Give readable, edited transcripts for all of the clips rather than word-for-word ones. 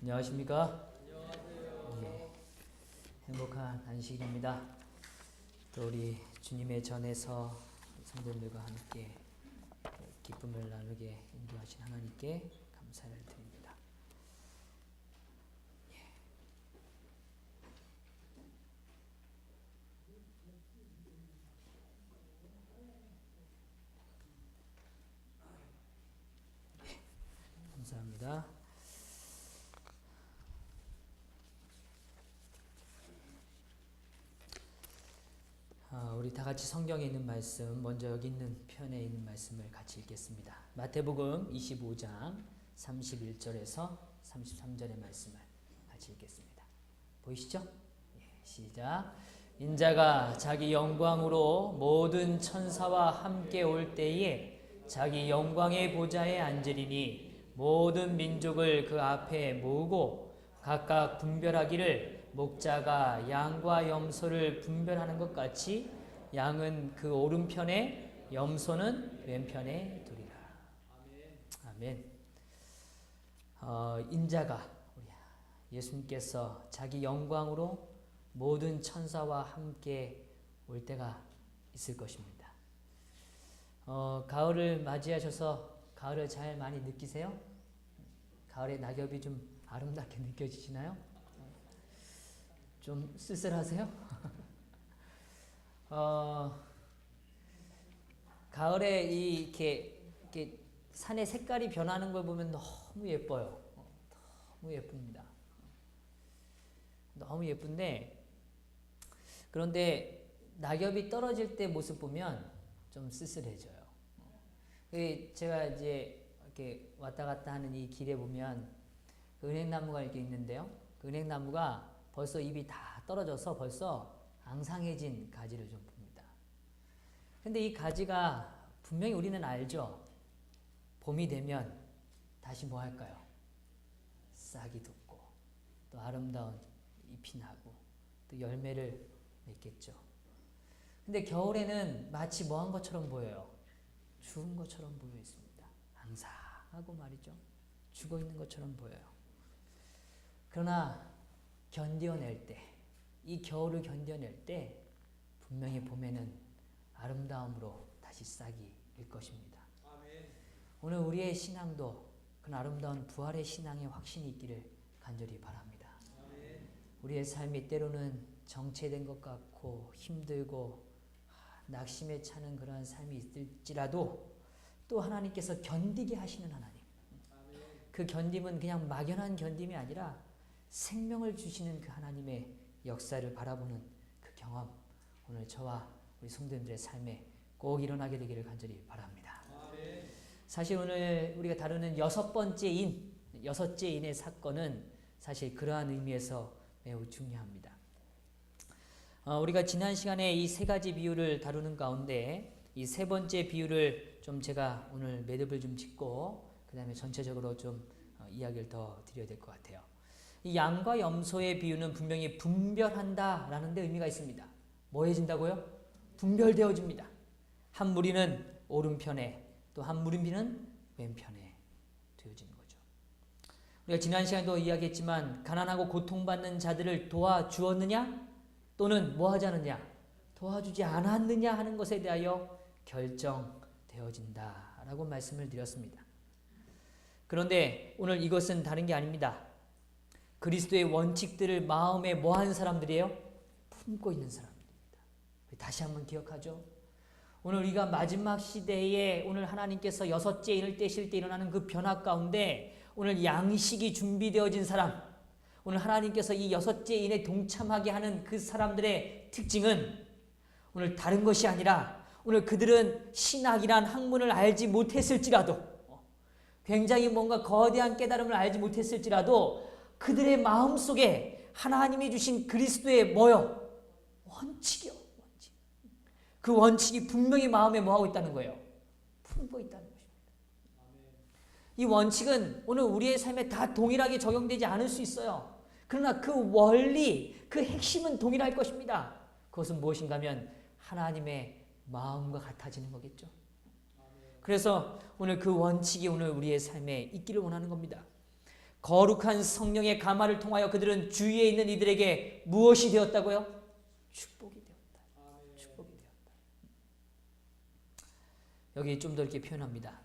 안녕하십니까? 예, 행복한 안식일입니다. 또 우리 주님의 전에서 성도들과 함께 기쁨을 나누게 인도하신 하나님께 감사를 드립니다. 감사합니다. 우리 다 같이 성경에 있는 말씀, 먼저 여기 있는 편에 있는 말씀을 같이 읽겠습니다. 마태복음 25장 31절에서 33절의 말씀을 같이 읽겠습니다. 보이시죠? 시작. 인자가 자기 영광으로 모든 천사와 함께 올 때에 자기 영광의 보좌에 앉으리니 모든 민족을 그 앞에 모으고 각각 분별하기를 목자가 양과 염소를 분별하는 것 같이 양은 그 오른편에 염소는 왼편에 두리라. 아멘. 인자가 예수님께서 자기 영광으로 모든 천사와 함께 올 때가 있을 것입니다. 가을을 맞이하셔서 가을을 잘 많이 느끼세요? 가을의 낙엽이 좀 아름답게 느껴지시나요? 좀 쓸쓸하세요? 가을에 이렇게 산의 색깔이 변하는 걸 보면 너무 예뻐요. 너무 예쁩니다. 너무 예쁜데, 그런데 낙엽이 떨어질 때 모습 보면 좀 쓸쓸해져요. 제가 이제 이렇게 왔다 갔다 하는 이 길에 보면 그 은행나무가 이렇게 있는데요. 그 은행나무가 벌써 잎이 다 떨어져서 벌써 앙상해진 가지를 좀 봅니다. 근데 이 가지가 분명히 우리는 알죠. 봄이 되면 다시 뭐 할까요? 싹이 돋고 또 아름다운 잎이 나고 또 열매를 맺겠죠. 근데 겨울에는 마치 뭐한 것처럼 보여요. 죽은 것처럼 보여 있습니다. 앙상하고 말이죠. 죽어 있는 것처럼 보여요. 그러나 견뎌낼 때, 이 겨울을 견뎌낼 때 분명히 봄에는 아름다움으로 다시 싹이 일 것입니다. 아멘. 오늘 우리의 신앙도 그런 아름다운 부활의 신앙의 확신이 있기를 간절히 바랍니다. 아멘. 우리의 삶이 때로는 정체된 것 같고 힘들고 낙심에 차는 그러한 삶이 있을지라도 또 하나님께서 견디게 하시는 하나님. 아멘. 그 견딤은 그냥 막연한 견딤이 아니라 생명을 주시는 그 하나님의 역사를 바라보는 그 경험, 오늘 저와 우리 성도님들의 삶에 꼭 일어나게 되기를 간절히 바랍니다. 아멘. 사실 오늘 우리가 다루는 여섯째 인의 사건은 사실 그러한 의미에서 매우 중요합니다. 우리가 지난 시간에 이 세 가지 비유를 다루는 가운데 이 세 번째 비유를 좀 제가 오늘 매듭을 좀 짓고 그 다음에 전체적으로 좀 이야기를 더 드려야 될 것 같아요. 이 양과 염소의 비유는 분명히 분별한다라는 데 의미가 있습니다. 뭐 해진다고요? 분별되어집니다. 한 무리는 오른편에 또 한 무리는 왼편에 되어지는 거죠. 우리가 지난 시간에도 이야기했지만 가난하고 고통받는 자들을 도와주었느냐 또는 뭐 하지 않느냐 도와주지 않았느냐 하는 것에 대하여 결정되어진다라고 말씀을 드렸습니다. 그런데 오늘 이것은 다른 게 아닙니다. 그리스도의 원칙들을 마음에 뭐하는 사람들이에요? 품고 있는 사람들입니다. 다시 한번 기억하죠. 오늘 우리가 마지막 시대에 오늘 하나님께서 여섯째 인을 떼실 때 일어나는 그 변화 가운데 오늘 양식이 준비되어진 사람, 오늘 하나님께서 이 여섯째 인에 동참하게 하는 그 사람들의 특징은 오늘 다른 것이 아니라 오늘 그들은 신학이란 학문을 알지 못했을지라도 굉장히 뭔가 거대한 깨달음을 알지 못했을지라도 그들의 마음속에 하나님이 주신 그리스도의 뭐요? 원칙이요. 원칙. 그 원칙이 분명히 마음에 뭐하고 있다는 거예요? 품고 있다는 것입니다. 이 원칙은 오늘 우리의 삶에 다 동일하게 적용되지 않을 수 있어요. 그러나 그 원리, 그 핵심은 동일할 것입니다. 그것은 무엇인가 하면 하나님의 마음과 같아지는 거겠죠. 그래서 오늘 그 원칙이 오늘 우리의 삶에 있기를 원하는 겁니다. 거룩한 성령의 감화를 통하여 그들은 주위에 있는 이들에게 무엇이 되었다고요? 축복이 되었다. 축복이 되었다. 여기 좀 더 이렇게 표현합니다.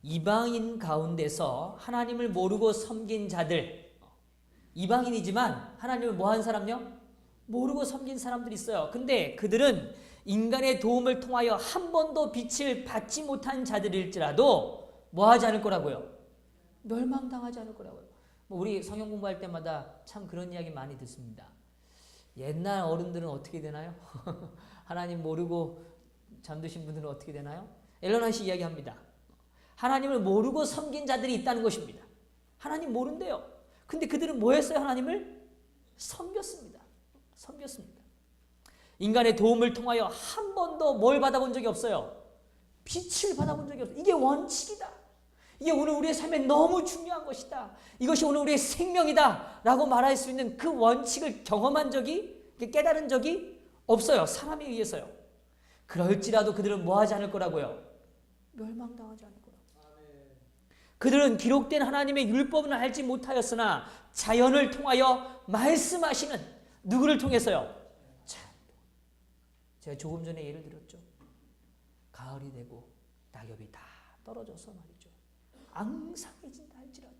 이방인 가운데서 하나님을 모르고 섬긴 자들, 이방인이지만 하나님을 뭐한 사람요? 모르고 섬긴 사람들이 있어요. 근데 그들은 인간의 도움을 통하여 한 번도 빛을 받지 못한 자들일지라도 뭐 하지 않을 거라고요? 멸망당하지 않을 거라고요. 우리 성경 공부할 때마다 참 그런 이야기 많이 듣습니다. 옛날 어른들은 어떻게 되나요? 하나님 모르고 잠드신 분들은 어떻게 되나요? 엘런 화이트 이야기합니다. 하나님을 모르고 섬긴 자들이 있다는 것입니다. 하나님 모른대요. 근데 그들은 뭐 했어요? 하나님을 섬겼습니다. 섬겼습니다. 인간의 도움을 통하여 한 번도 뭘 받아본 적이 없어요? 빛을 받아본 적이 없어요. 이게 원칙이다. 이게 오늘 우리의 삶에 너무 중요한 것이다. 이것이 오늘 우리의 생명이다 라고 말할 수 있는 그 원칙을 경험한 적이, 깨달은 적이 없어요. 사람에 의해서요. 그럴지라도 그들은 뭐 하지 않을 거라고요? 멸망당하지 않을 거라고. 그들은 기록된 하나님의 율법은 알지 못하였으나 자연을 통하여 말씀하시는 누구를 통해서요? 제가 조금 전에 예를 들었죠. 가을이 되고 낙엽이 다 떨어져서 말이죠. 앙상해진다 할지라도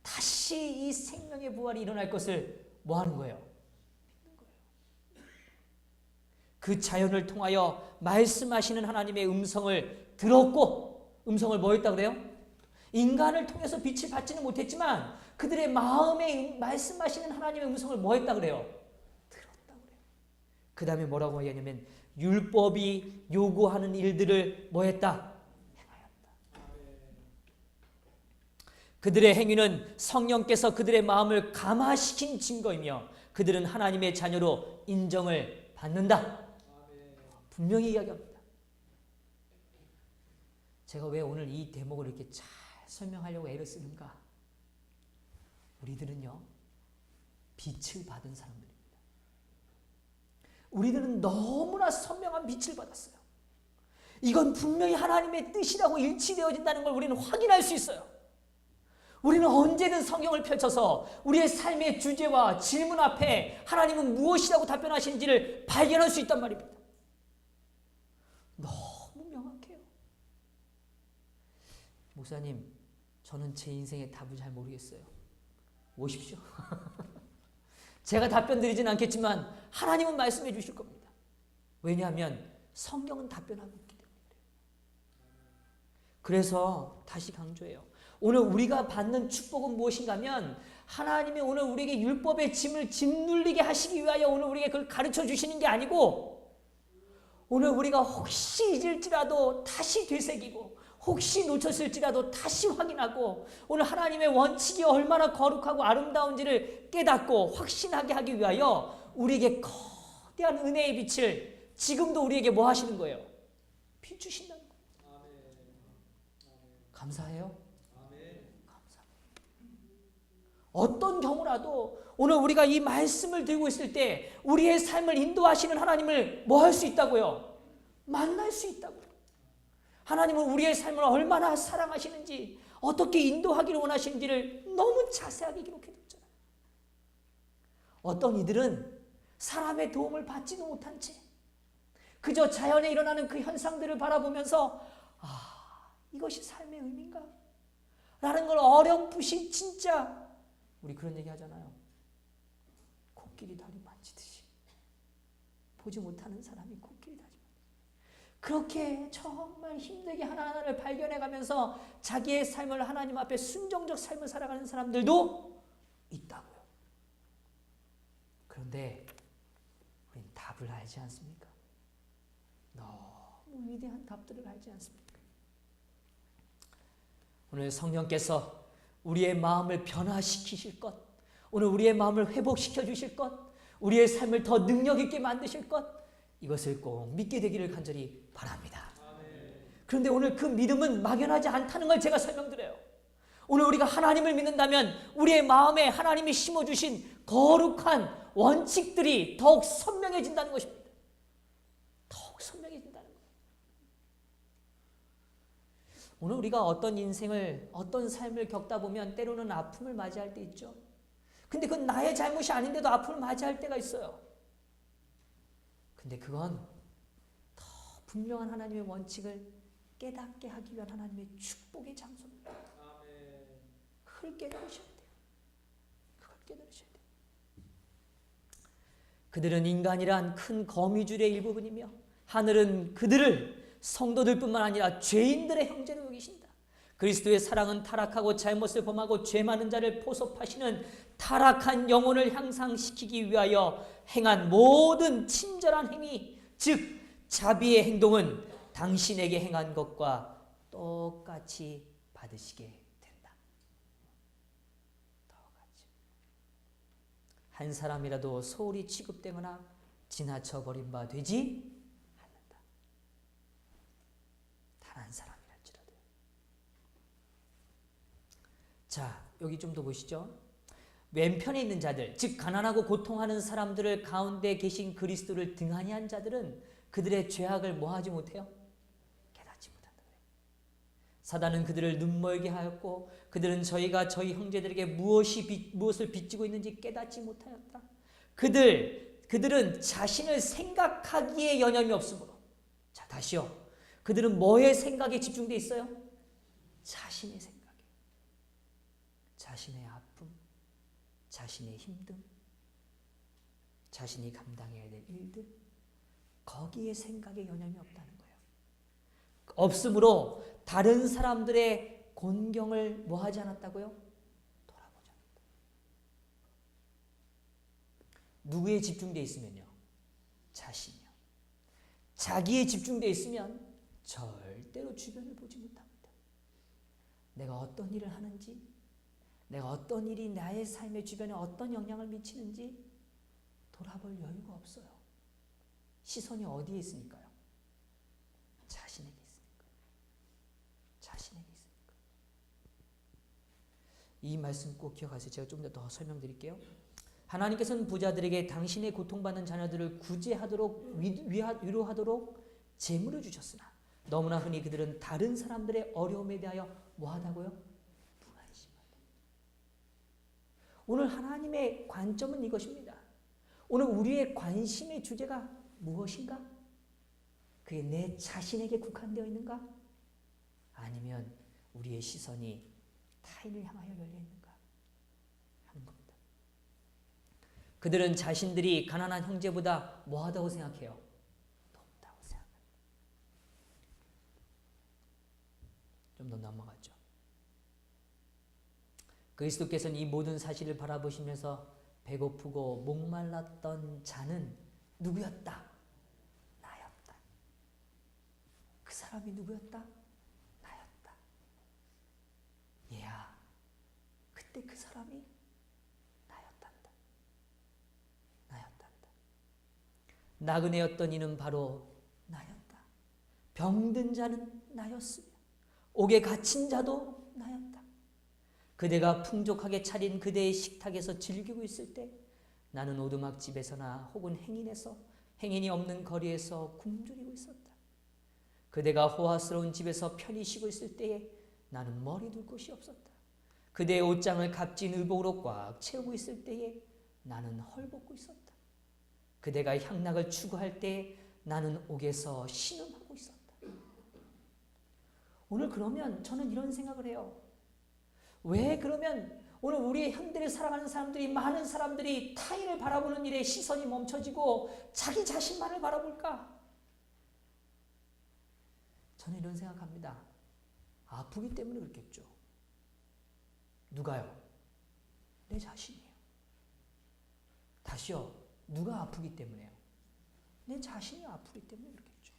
다시 이 생명의 부활이 일어날 것을 뭐 하는 거예요? 믿는 거예요. 그 자연을 통하여 말씀하시는 하나님의 음성을 들었고, 음성을 뭐 했다고 그래요? 인간을 통해서 빛을 받지는 못했지만 그들의 마음에 말씀하시는 하나님의 음성을 뭐 했다고 그래요? 들었다고 그래요. 그 다음에 뭐라고 얘기하냐면 율법이 요구하는 일들을 뭐 했다? 그들의 행위는 성령께서 그들의 마음을 감화시킨 증거이며 그들은 하나님의 자녀로 인정을 받는다. 분명히 이야기합니다. 제가 왜 오늘 이 대목을 이렇게 잘 설명하려고 애를 쓰는가? 우리들은요, 빛을 받은 사람들입니다. 우리들은 너무나 선명한 빛을 받았어요. 이건 분명히 하나님의 뜻이라고 일치되어진다는 걸 우리는 확인할 수 있어요. 우리는 언제든 성경을 펼쳐서 우리의 삶의 주제와 질문 앞에 하나님은 무엇이라고 답변하시는지를 발견할 수 있단 말입니다. 너무 명확해요. 목사님, 저는 제 인생의 답을 잘 모르겠어요. 오십시오. 제가 답변 드리진 않겠지만 하나님은 말씀해 주실 겁니다. 왜냐하면 성경은 답변하고 있기 때문에 그래요. 그래서 다시 강조해요. 오늘 우리가 받는 축복은 무엇인가 하면 하나님이 오늘 우리에게 율법의 짐을 짓눌리게 하시기 위하여 오늘 우리에게 그걸 가르쳐 주시는 게 아니고 오늘 우리가 혹시 잊을지라도 다시 되새기고 혹시 놓쳤을지라도 다시 확인하고 오늘 하나님의 원칙이 얼마나 거룩하고 아름다운지를 깨닫고 확신하게 하기 위하여 우리에게 거대한 은혜의 빛을 지금도 우리에게 뭐 하시는 거예요? 비추신다는 거예요. 감사해요. 어떤 경우라도 오늘 우리가 이 말씀을 들고 있을 때 우리의 삶을 인도하시는 하나님을 뭐 할 수 있다고요? 만날 수 있다고요. 하나님은 우리의 삶을 얼마나 사랑하시는지 어떻게 인도하기를 원하시는지를 너무 자세하게 기록해뒀잖아요. 어떤 이들은 사람의 도움을 받지도 못한 채 그저 자연에 일어나는 그 현상들을 바라보면서 이것이 삶의 의미인가? 라는 걸 어렴풋이 진짜 우리 그런 얘기 하잖아요. 코끼리 다리 만지듯이 보지 못하는 사람이 코끼리 다리 만지듯이 그렇게 정말 힘들게 하나하나를 발견해가면서 자기의 삶을 하나님 앞에 순종적 삶을 살아가는 사람들도 있다고요. 그런데 우린 답을 알지 않습니까? 너무 위대한 답들을 알지 않습니까? 오늘 성령께서 우리의 마음을 변화시키실 것, 오늘 우리의 마음을 회복시켜 주실 것, 우리의 삶을 더 능력 있게 만드실 것, 이것을 꼭 믿게 되기를 간절히 바랍니다. 그런데 오늘 그 믿음은 막연하지 않다는 걸 제가 설명드려요. 오늘 우리가 하나님을 믿는다면 우리의 마음에 하나님이 심어주신 거룩한 원칙들이 더욱 선명해진다는 것입니다. 더욱 선명해진다는 거예요. 오늘 우리가 어떤 인생을, 어떤 삶을 겪다 보면 때로는 아픔을 맞이할 때 있죠. 근데 그건 나의 잘못이 아닌데도 아픔을 맞이할 때가 있어요. 근데 그건 더 분명한 하나님의 원칙을 깨닫게 하기 위한 하나님의 축복의 장소입니다. 그걸 깨달으셔야 돼요. 그걸 깨달으셔야 돼요. 그들은 인간이란 큰 거미줄의 일부분이며 하늘은 그들을 성도들뿐만 아니라 죄인들의 형제로 여기신다. 그리스도의 사랑은 타락하고 잘못을 범하고 죄 많은 자를 포섭하시는 타락한 영혼을 향상시키기 위하여 행한 모든 친절한 행위, 즉 자비의 행동은 당신에게 행한 것과 똑같이 받으시게 된다. 똑같이. 한 사람이라도 소홀히 취급되거나 지나쳐 버린 바 되지 않는다. 단 한 사람이랄지라도. 자, 여기 좀 더 보시죠. 왼편에 있는 자들, 즉 가난하고 고통하는 사람들을 가운데 계신 그리스도를 등한히 한 자들은 그들의 죄악을 뭐하지 못해요? 깨닫지 못한다. 사단은 그들을 눈멀게 하였고 그들은 저희가 저희 형제들에게 무엇을 빚지고 있는지 깨닫지 못하였다. 그들은 자신을 생각하기에 여념이 없으므로. 자, 다시요. 그들은 뭐에 생각에 집중되어 있어요? 자신의 생각에. 자신의 아픔, 자신의 힘듦, 자신이 감당해야 될 일들, 거기에 생각에 여념이 없다는 거예요. 없으므로 다른 사람들의 곤경을 뭐 하지 않았다고요? 돌아보지 않았다. 누구에 집중되어 있으면요? 자신이요. 자기에 집중되어 있으면 절대로 주변을 보지 못합니다. 내가 어떤 일을 하는지, 내가 어떤 일이 나의 삶의 주변에 어떤 영향을 미치는지 돌아볼 여유가 없어요. 시선이 어디에 있으니까요? 자신에게 있으니까. 자신에게 있으니까. 이 말씀 꼭 기억하세요. 제가 좀 더 설명드릴게요. 하나님께서는 부자들에게 당신의 고통받는 자녀들을 구제하도록 위로하도록 재물을 주셨으나 너무나 흔히 그들은 다른 사람들의 어려움에 대하여 뭐하다고요? 무관심하다. 오늘 하나님의 관점은 이것입니다. 오늘 우리의 관심의 주제가 무엇인가? 그게 내 자신에게 국한되어 있는가? 아니면 우리의 시선이 타인을 향하여 열려 있는가? 하는 겁니다. 그들은 자신들이 가난한 형제보다 뭐하다고 생각해요? 높다고 생각합니다. 좀 더 넘어갔죠. 그리스도께서는 이 모든 사실을 바라보시면서 배고프고 목말랐던 자는 누구였다? 나였다. 그 사람이 누구였다? 나였다. 얘야, 그때 그 사람이 나였단다. 나였단다. 나그네였던 이는 바로 나였다. 병든 자는 나였으며 옥에 갇힌 자도 나였다. 그대가 풍족하게 차린 그대의 식탁에서 즐기고 있을 때 나는 오두막집에서나 혹은 행인이 없는 거리에서 굶주리고 있었다. 그대가 호화스러운 집에서 편히 쉬고 있을 때에 나는 머리 둘 곳이 없었다. 그대의 옷장을 값진 의복으로 꽉 채우고 있을 때에 나는 헐벗고 있었다. 그대가 향락을 추구할 때에 나는 옥에서 신음하고 있었다. 오늘 그러면 저는 이런 생각을 해요. 왜 그러면 오늘 우리의 현대를 살아가는 사람들이, 많은 사람들이 타인을 바라보는 일에 시선이 멈춰지고 자기 자신만을 바라볼까? 저는 이런 생각합니다. 아프기 때문에 그렇겠죠. 누가요? 내 자신이에요. 다시요. 누가 아프기 때문에요? 내 자신이 아프기 때문에 그렇겠죠.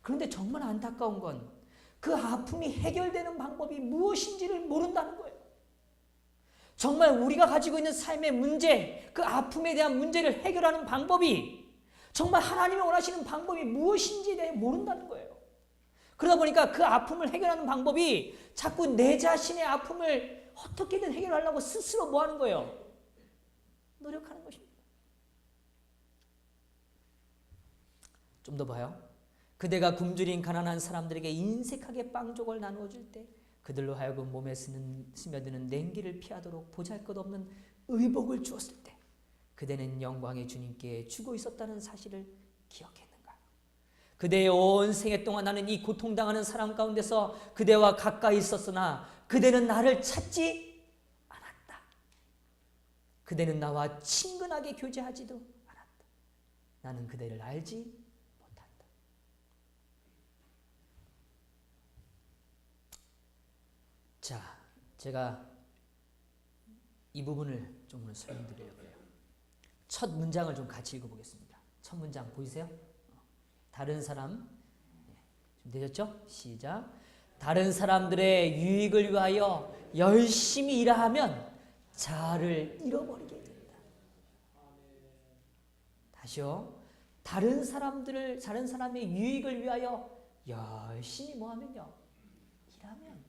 그런데 정말 안타까운 건 그 아픔이 해결되는 방법이 무엇인지를 모른다는 거예요. 정말 우리가 가지고 있는 삶의 문제, 그 아픔에 대한 문제를 해결하는 방법이, 정말 하나님이 원하시는 방법이 무엇인지에 대해 모른다는 거예요. 그러다 보니까 그 아픔을 해결하는 방법이 자꾸 내 자신의 아픔을 어떻게든 해결하려고 스스로 뭐 하는 거예요? 노력하는 것입니다. 좀 더 봐요. 그대가 굶주린 가난한 사람들에게 인색하게 빵족을 나누어 줄 때 그들로 하여금 몸에 스며드는 냉기를 피하도록 보잘것없는 의복을 주었을 때 그대는 영광의 주님께 주고 있었다는 사실을 기억했는가? 그대의 온 생애 동안 나는 이 고통당하는 사람 가운데서 그대와 가까이 있었으나 그대는 나를 찾지 않았다. 그대는 나와 친근하게 교제하지도 않았다. 나는 그대를 알지 못한다. 자, 제가 이 부분을 좀 오늘 설명드리려고 해요. 첫 문장을 좀 같이 읽어보겠습니다. 첫 문장 보이세요? 다른 사람, 좀 되셨죠? 시작. 다른 사람들의 유익을 위하여 열심히 일하면 자아를 잃어버리게 된다. 다시요. 다른 사람의 유익을 위하여 열심히 뭐 하면요? 일하면.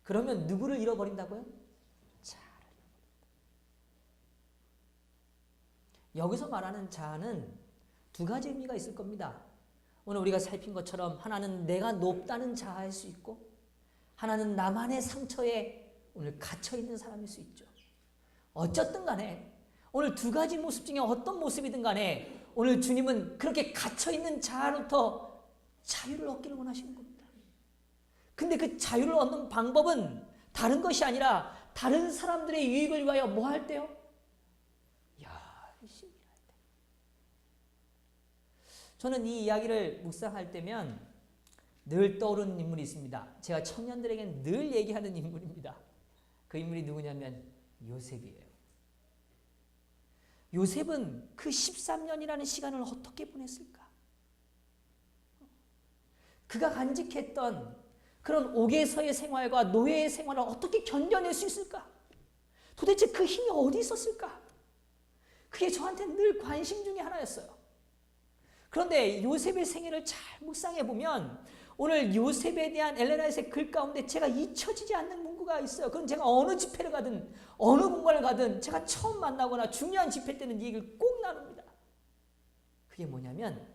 그러면 누구를 잃어버린다고요? 자아를 잃어버린다. 여기서 말하는 자아는 두 가지 의미가 있을 겁니다. 오늘 우리가 살핀 것처럼 하나는 내가 높다는 자아일 수 있고 하나는 나만의 상처에 오늘 갇혀있는 사람일 수 있죠. 어쨌든 간에 오늘 두 가지 모습 중에 어떤 모습이든 간에 오늘 주님은 그렇게 갇혀있는 자아로부터 자유를 얻기를 원하시는 겁니다. 근데 그 자유를 얻는 방법은 다른 것이 아니라 다른 사람들의 유익을 위하여 뭐 할 때요? 열심히 할 때. 저는 이 이야기를 묵상할 때면 늘 떠오르는 인물이 있습니다. 제가 청년들에게 늘 얘기하는 인물입니다. 그 인물이 누구냐면 요셉이에요. 요셉은 그 13년이라는 시간을 어떻게 보냈을까? 그가 간직했던 그런 옥에서의 생활과 노예의 생활을 어떻게 견뎌낼 수 있을까? 도대체 그 힘이 어디 있었을까? 그게 저한테 늘 관심 중에 하나였어요. 그런데 요셉의 생애를 잘 묵상해 보면 오늘 요셉에 대한 엘레나의 글 가운데 제가 잊혀지지 않는 문구가 있어요. 그건 제가 어느 집회를 가든 어느 공간을 가든 제가 처음 만나거나 중요한 집회 때는 이 얘기를 꼭 나눕니다. 그게 뭐냐면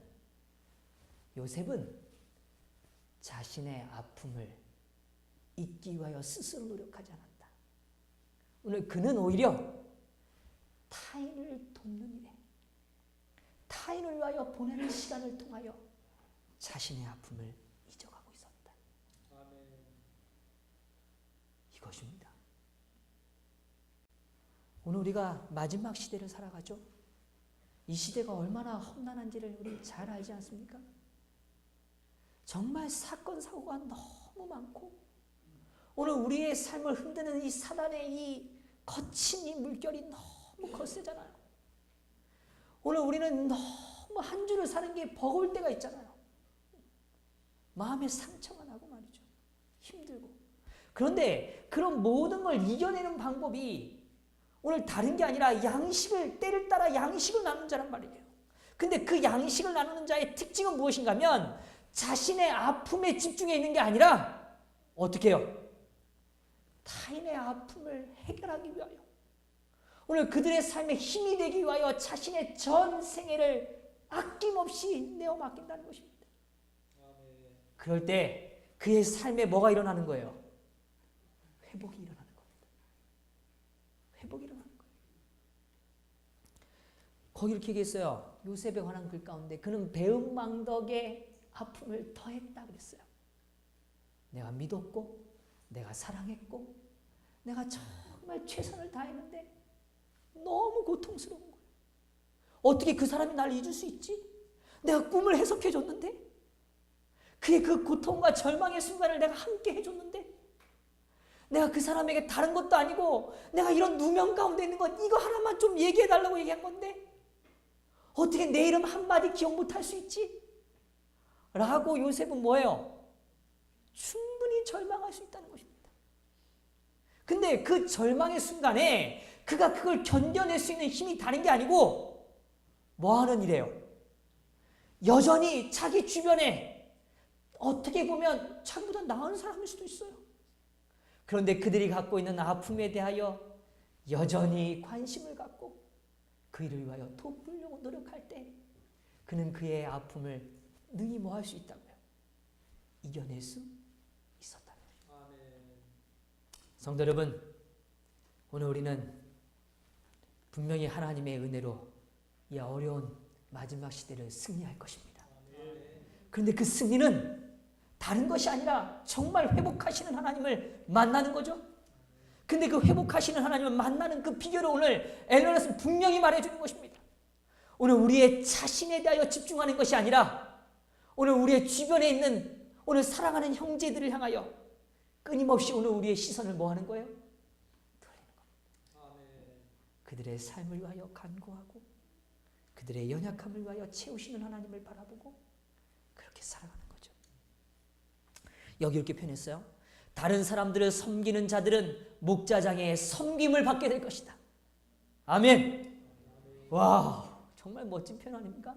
요셉은 자신의 아픔을 잊기 위하여 스스로 노력하지 않았다. 오늘 그는 오히려 타인을 돕는 일에 타인을 위하여 보내는 시간을 통하여 자신의 아픔을 잊어가고 있었다. 아멘. 이것입니다. 오늘 우리가 마지막 시대를 살아가죠. 이 시대가 얼마나 험난한지를 우리 잘 알지 않습니까? 정말 사건 사고가 너무 많고 오늘 우리의 삶을 흔드는 이 사단의 이 거친 이 물결이 너무 거세잖아요. 오늘 우리는 너무 한 주를 사는 게 버거울 때가 있잖아요. 마음에 상처가 나고 말이죠. 힘들고. 그런데 그런 모든 걸 이겨내는 방법이 오늘 다른 게 아니라 양식을 때를 따라 양식을 나누는 자란 말이에요. 근데 그 양식을 나누는 자의 특징은 무엇인가 하면 자신의 아픔에 집중해 있는 게 아니라 어떻게 해요? 타인의 아픔을 해결하기 위하여 오늘 그들의 삶에 힘이 되기 위하여 자신의 전 생애를 아낌없이 내어 맡긴다는 것입니다. 그럴 때 그의 삶에 뭐가 일어나는 거예요? 회복이 일어나는 겁니다. 회복이 일어나는 거예요. 거기 이렇게 얘기했어요. 요셉에 관한 글 가운데 그는 배은망덕의 아픔을 더했다 그랬어요. 내가 믿었고 내가 사랑했고 내가 정말 최선을 다했는데 너무 고통스러운 거예요. 어떻게 그 사람이 나를 잊을 수 있지? 내가 꿈을 해석해 줬는데 그의 그 고통과 절망의 순간을 내가 함께 해줬는데 내가 그 사람에게 다른 것도 아니고 내가 이런 누명 가운데 있는 것 이거 하나만 좀 얘기해 달라고 얘기한 건데 어떻게 내 이름 한마디 기억 못할 수 있지? 라고 요셉은 뭐예요? 충분히 절망할 수 있다는 것입니다. 근데 그 절망의 순간에 그가 그걸 견뎌낼 수 있는 힘이 다른 게 아니고 뭐 하는 일이에요? 여전히 자기 주변에 어떻게 보면 자기보다 나은 사람일 수도 있어요. 그런데 그들이 갖고 있는 아픔에 대하여 여전히 관심을 갖고 그 일을 위하여 돕으려고 노력할 때 그는 그의 아픔을 능히 뭐 할 수 있다고요? 이겨낼 수 있었다는 거예요. 성도 여러분, 오늘 우리는 분명히 하나님의 은혜로 이 어려운 마지막 시대를 승리할 것입니다. 그런데 그 승리는 다른 것이 아니라 정말 회복하시는 하나님을 만나는 거죠. 근데 그 회복하시는 하나님을 만나는 그 비결을 오늘 엘러너스는 분명히 말해주는 것입니다. 오늘 우리의 자신에 대하여 집중하는 것이 아니라 오늘 우리의 주변에 있는 오늘 사랑하는 형제들을 향하여 끊임없이 오늘 우리의 시선을 뭐 하는 거예요? 돌리는 겁니다. 그들의 삶을 위하여 간구하고 그들의 연약함을 위하여 채우시는 하나님을 바라보고 그렇게 살아가는 거죠. 여기 이렇게 표현했어요. 다른 사람들을 섬기는 자들은 목자장의 섬김을 받게 될 것이다. 아멘. 와, 정말 멋진 표현 아닙니까?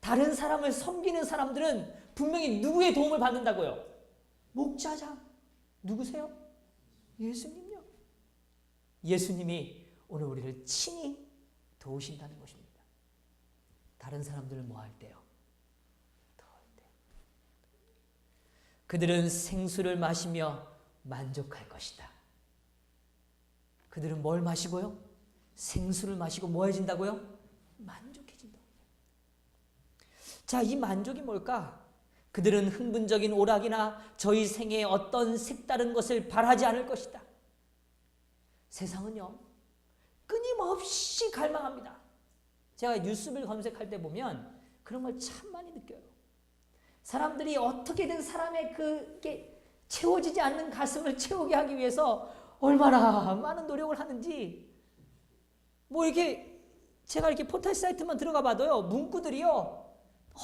다른 사람을 섬기는 사람들은 분명히 누구의 도움을 받는다고요? 목자장. 누구세요? 예수님요. 예수님이 오늘 우리를 친히 도우신다는 것입니다. 다른 사람들을 뭐 할 때요? 도울 때. 그들은 생수를 마시며 만족할 것이다. 그들은 뭘 마시고요? 생수를 마시고 뭐 해진다고요? 만족해진다. 자, 이 만족이 뭘까? 그들은 흥분적인 오락이나 저희 생애의 어떤 색다른 것을 바라지 않을 것이다. 세상은요, 끊임없이 갈망합니다. 제가 뉴스를 검색할 때 보면 그런 걸 참 많이 느껴요. 사람들이 어떻게든 사람의 그게 채워지지 않는 가슴을 채우게 하기 위해서 얼마나 많은 노력을 하는지, 뭐 이렇게 제가 이렇게 포털 사이트만 들어가 봐도요, 문구들이요,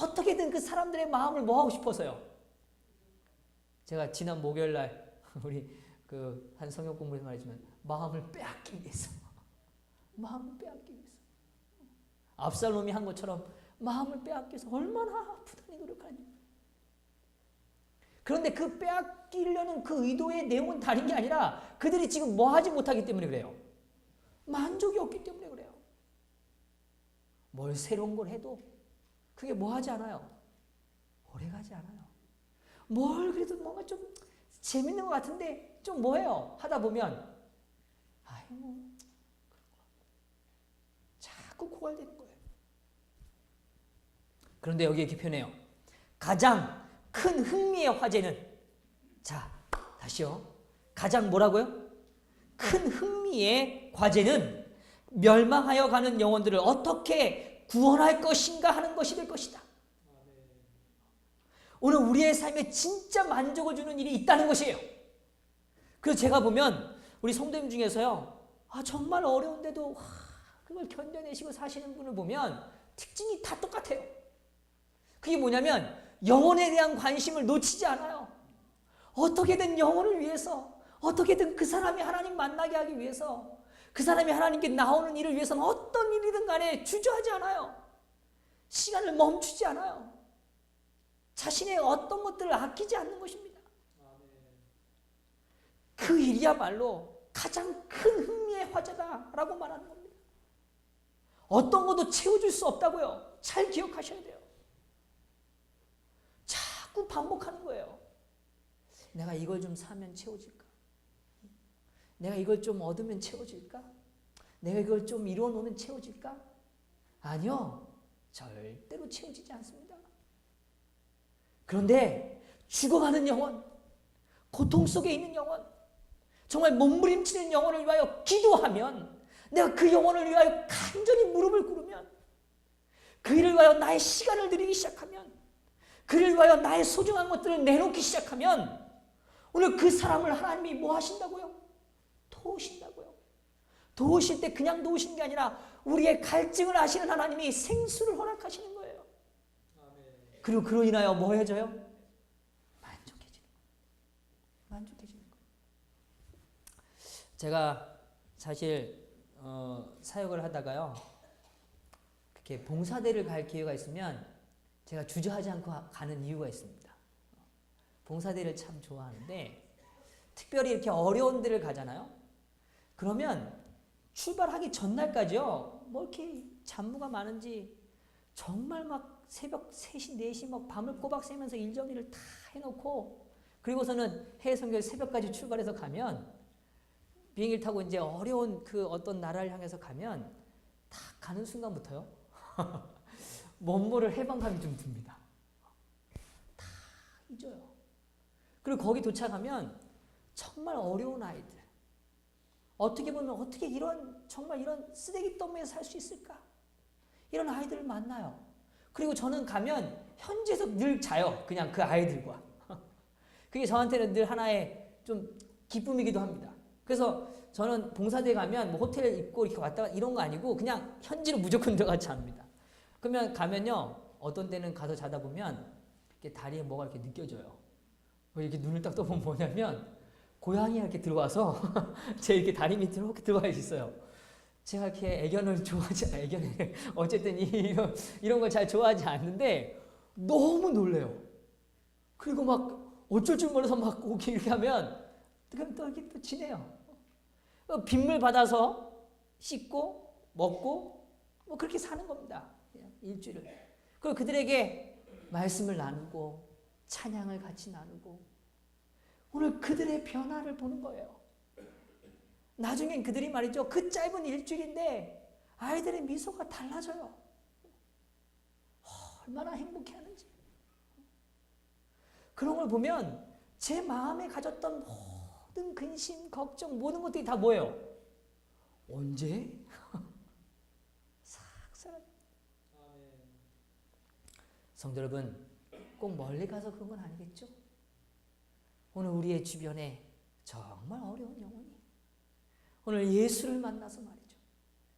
어떻게든 그 사람들의 마음을 뭐 하고 싶어서요. 제가 지난 목요일 날 우리 그 한 성역 공부에서 말했지만 마음을 빼앗기 위해서, 마음을 빼앗기 위해서 압살롬이 한 것처럼 마음을 빼앗기 위해서 얼마나 부단히 노력하는지. 그런데 그 빼앗기려는 그 의도의 내용은 다른 게 아니라 그들이 지금 뭐 하지 못하기 때문에 그래요. 만족이 없기 때문에 그래요. 뭘 새로운 걸 해도 그게 뭐 하지 않아요? 오래가지 않아요. 뭘 그래도 뭔가 좀 재밌는 것 같은데 좀 뭐예요? 하다 보면 아이고 자꾸 고갈되는 거예요. 그런데 여기 이렇게 표현해요. 가장 큰 흥미의 화제는, 자 다시요, 가장 뭐라고요? 큰 흥미의 과제는 멸망하여 가는 영혼들을 어떻게 구원할 것인가 하는 것이 될 것이다. 오늘 우리의 삶에 진짜 만족을 주는 일이 있다는 것이에요. 그래서 제가 보면 우리 성도님 중에서요, 정말 어려운데도 그걸 견뎌내시고 사시는 분을 보면 특징이 다 똑같아요. 그게 뭐냐면 영혼에 대한 관심을 놓치지 않아요. 어떻게든 영혼을 위해서, 어떻게든 그 사람이 하나님 만나게 하기 위해서, 그 사람이 하나님께 나오는 일을 위해서는 어떤 일이든 간에 주저하지 않아요. 시간을 멈추지 않아요. 자신의 어떤 것들을 아끼지 않는 것입니다. 그 일이야말로 가장 큰 흥미의 화제다라고 말하는 겁니다. 어떤 것도 채워줄 수 없다고요. 잘 기억하셔야 돼요. 자꾸 반복하는 거예요. 내가 이걸 좀 사면 채워질까? 내가 이걸 좀 얻으면 채워질까? 내가 이걸 좀 이루어 놓으면 채워질까? 아니요. 절대로 채워지지 않습니다. 그런데 죽어가는 영혼, 고통 속에 있는 영혼, 정말 몸부림치는 영혼을 위하여 기도하면, 내가 그 영혼을 위하여 간절히 무릎을 꿇으면, 그를 위하여 나의 시간을 드리기 시작하면, 그를 위하여 나의 소중한 것들을 내놓기 시작하면 오늘 그 사람을 하나님이 뭐 하신다고요? 도우신다고요. 도우실 때 그냥 도우시는 게 아니라 우리의 갈증을 아시는 하나님이 생수를 허락하시는 거예요. 그리고 그로 인하여 뭐 해져요? 만족해지는 거예요. 만족해지는 거예요. 제가 사실 사역을 하다가요, 이렇게 봉사대를 갈 기회가 있으면 제가 주저하지 않고 가는 이유가 있습니다. 봉사대를 참 좋아하는데 특별히 이렇게 어려운 데를 가잖아요. 그러면 출발하기 전날까지요, 뭐 이렇게 잡무가 많은지 정말 막 새벽 3시, 4시 막 밤을 꼬박 새면서 일 정리를 다 해놓고 그리고서는 해외 선교를 새벽까지 출발해서 가면 비행기를 타고 이제 어려운 그 어떤 나라를 향해서 가면 다 가는 순간부터요. 뭔 모를 해방감이 좀 듭니다. 다 잊어요. 그리고 거기 도착하면 정말 어려운 아이들. 어떻게 보면 어떻게 정말 이런 쓰레기 더미에서 살 수 있을까? 이런 아이들을 만나요. 그리고 저는 가면 현지에서 늘 자요. 그냥 그 아이들과. 그게 저한테는 늘 하나의 좀 기쁨이기도 합니다. 그래서 저는 봉사대 가면 뭐 호텔 입고 이렇게 왔다가 이런 거 아니고 그냥 현지로 무조건 들어가지 않습니다. 그러면 가면요. 어떤 때는 가서 자다 보면 이렇게 다리에 뭐가 이렇게 느껴져요. 이렇게 눈을 딱 떠보면 뭐냐면 고양이가 이렇게 들어와서 제 이렇게 다리 밑으로 이렇게 들어가 있어요. 제가 이렇게 애견을 좋아하지, 어쨌든 이런 걸 잘 좋아하지 않는데 너무 놀래요. 그리고 막 어쩔 줄 몰라서 막 이렇게 하면 그럼 또 이렇게 또 지내요. 빗물 받아서 씻고 먹고 뭐 그렇게 사는 겁니다. 그냥 일주일을. 그리고 그들에게 말씀을 나누고 찬양을 같이 나누고 오늘 그들의 변화를 보는 거예요. 나중엔 그들이 말이죠. 그 짧은 일주일인데 아이들의 미소가 달라져요. 얼마나 행복해하는지. 그런 걸 보면 제 마음에 가졌던 모든 근심, 걱정, 모든 것들이 다 뭐예요? 언제? 싹 사라져. 성도 여러분, 꼭 멀리 가서 그런 건 아니겠죠? 오늘 우리의 주변에 정말 어려운 영혼이 오늘 예수를 만나서 말이죠.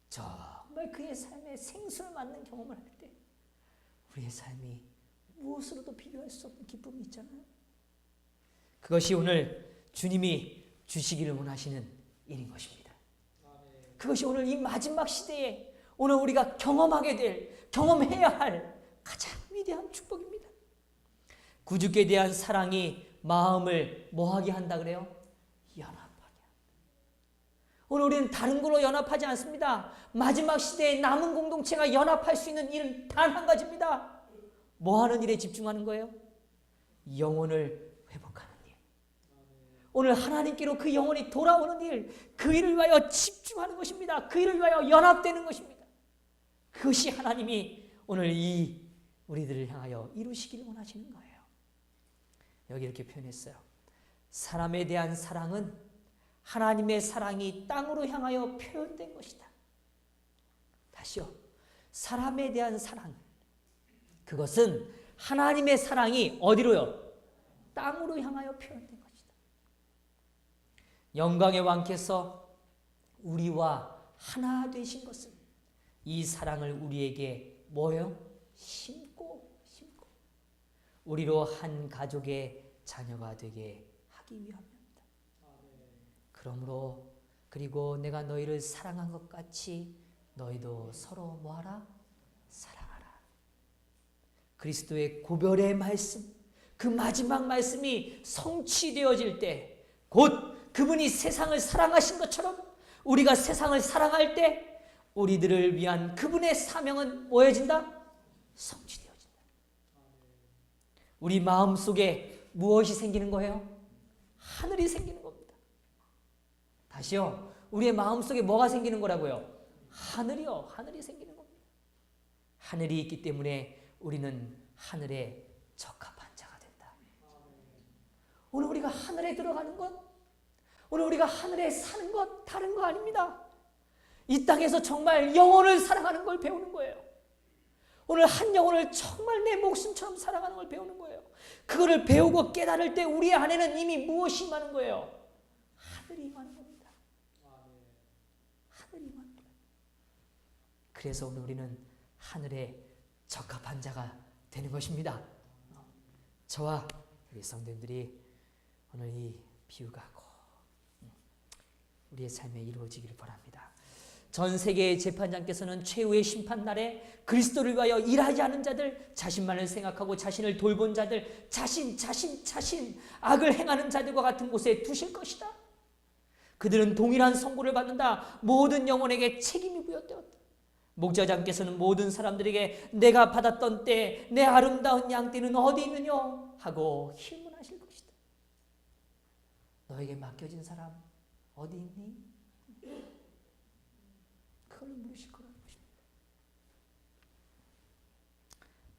정말 그의 삶에 생수를 맞는 경험을 할 때 우리의 삶이 무엇으로도 비교할 수 없는 기쁨이 있잖아요. 그것이 오늘 주님이 주시기를 원하시는 일인 것입니다. 그것이 오늘 이 마지막 시대에 오늘 우리가 경험해야 할 가장 위대한 축복입니다. 구주께 대한 사랑이 마음을 뭐하게 한다 그래요? 연합하게 한다. 오늘 우리는 다른 걸로 연합하지 않습니다. 마지막 시대에 남은 공동체가 연합할 수 있는 일은 단 한 가지입니다. 뭐하는 일에 집중하는 거예요? 영혼을 회복하는 일. 오늘 하나님께로 그 영혼이 돌아오는 일, 그 일을 위하여 집중하는 것입니다. 그 일을 위하여 연합되는 것입니다. 그것이 하나님이 오늘 이 우리들을 향하여 이루시기를 원하시는 거예요. 여기 이렇게 표현했어요. 사람에 대한 사랑은 하나님의 사랑이 땅으로 향하여 표현된 것이다. 다시요. 사람에 대한 사랑. 그것은 하나님의 사랑이 어디로요? 땅으로 향하여 표현된 것이다. 영광의 왕께서 우리와 하나 되신 것은 이 사랑을 우리에게 뭐예요? 심고 우리로 한 가족의 자녀가 되게 하기 위함입니다. 그러므로 그리고 내가 너희를 사랑한 것 같이 너희도 서로 뭐하라? 사랑하라. 그리스도의 고별의 말씀, 그 마지막 말씀이 성취되어질 때 곧 그분이 세상을 사랑하신 것처럼 우리가 세상을 사랑할 때 우리들을 위한 그분의 사명은 뭐해진다? 성취되어진다. 우리 마음속에 무엇이 생기는 거예요? 하늘이 생기는 겁니다. 다시요. 우리의 마음속에 뭐가 생기는 거라고요? 하늘이요. 하늘이 생기는 겁니다. 하늘이 있기 때문에 우리는 하늘에 적합한 자가 된다. 오늘 우리가 하늘에 들어가는 것, 오늘 우리가 하늘에 사는 것 다른 거 아닙니다. 이 땅에서 정말 영혼을 사랑하는 걸 배우는 거예요. 오늘 한 영혼을 정말 내 목숨처럼 사랑하는 걸 배우는 거예요. 그거를 배우고 깨달을 때 우리 안에는 이미 무엇이 임하는 거예요? 하늘이 임하는 겁니다. 하늘이 임하는 거예요. 그래서 오늘 우리는 하늘에 적합한 자가 되는 것입니다. 저와 우리 성도님들이 오늘 이 비유가 꼭 우리의 삶에 이루어지기를 바랍니다. 전 세계의 재판장께서는 최후의 심판날에 그리스도를 위하여 일하지 않은 자들, 자신만을 생각하고 자신을 돌본 자들, 자신 악을 행하는 자들과 같은 곳에 두실 것이다. 그들은 동일한 선고를 받는다. 모든 영혼에게 책임이 부여되었다. 목자장께서는 모든 사람들에게 내가 받았던 때 내 아름다운 양떼는 어디 있느냐 하고 질문하실 것이다. 너에게 맡겨진 사람 어디 있니? 그걸 물으실 거라는 것입니다.